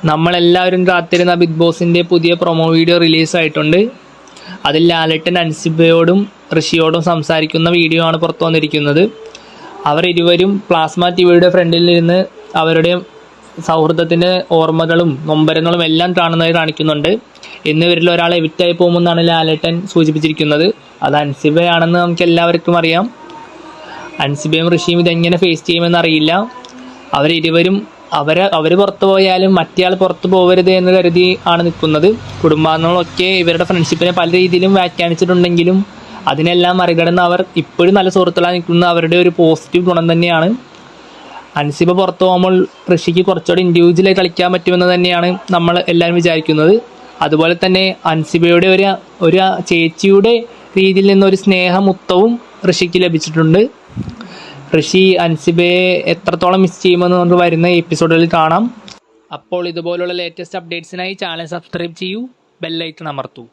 നമ്മളെല്ലാവരും കാത്തിരുന്ന ബിഗ് ബോസിൻ്റെ പുതിയ പ്രൊമോ വീഡിയോ റിലീസായിട്ടുണ്ട്. അതിൽ ലാലേട്ടൻ അൻസിബയോടും ഋഷിയോടും സംസാരിക്കുന്ന വീഡിയോ ആണ് പുറത്തു വന്നിരിക്കുന്നത്. അവർ ഇരുവരും പ്ലാസ്മ ടിവിയുടെ ഫ്രണ്ടിൽ ഇരുന്ന് അവരുടെ സൗഹൃദത്തിൻ്റെ ഓർമ്മകളും നൊമ്പരങ്ങളും എല്ലാം കാണുന്നതായി കാണിക്കുന്നുണ്ട്. എന്നിവരിൽ ഒരാൾ എവിക്റ്റായി പോകുമെന്നാണ് ലാലേട്ടൻ സൂചിപ്പിച്ചിരിക്കുന്നത്. അത് അൻസിബയാണെന്ന് നമുക്ക് എല്ലാവർക്കും അറിയാം. അൻസിബയും ഋഷിയും ഇതെങ്ങനെ ഫേസ് ചെയ്യുമെന്ന് അറിയില്ല. അവരിരുവരും അവർ പുറത്തു പോയാലും മറ്റേയാൾ പുറത്തു പോകരുത് എന്ന് കരുതി ആണ് നിൽക്കുന്നത്. കുടുംബാംഗങ്ങളൊക്കെ ഇവരുടെ ഫ്രണ്ട്ഷിപ്പിനെ പല രീതിയിലും വ്യാഖ്യാനിച്ചിട്ടുണ്ടെങ്കിലും അതിനെല്ലാം മറികടന്ന് അവർ ഇപ്പോഴും നല്ല സുഹൃത്തുക്കളായി നിൽക്കുന്ന അവരുടെ ഒരു പോസിറ്റീവ് ഗുണം തന്നെയാണ്. അൻസിബ പുറത്തു പോകുമ്പോൾ ഋഷിക്ക് കുറച്ചുകൂടി ഇൻഡിവിജ്വലായി കളിക്കാൻ പറ്റുമെന്ന് തന്നെയാണ് നമ്മൾ എല്ലാവരും വിചാരിക്കുന്നത്. അതുപോലെ തന്നെ അൻസിബയുടെ ഒരു ചേച്ചിയുടെ രീതിയിൽ നിന്നൊരു സ്നേഹമുത്തവും ഋഷിക്ക് ലഭിച്ചിട്ടുണ്ട്. ഋഷി അൻസിബയെ എത്രത്തോളം മിസ് ചെയ്യുമെന്ന് നമുക്ക് വരുന്ന എപ്പിസോഡുകളിൽ കാണാം. അപ്പോൾ ഇതുപോലുള്ള ലേറ്റസ്റ്റ് അപ്ഡേറ്റ്സിനായി ചാനൽ സബ്സ്ക്രൈബ് ചെയ്യൂ, ബെല്ലൈക്കൺ അമർത്തൂ.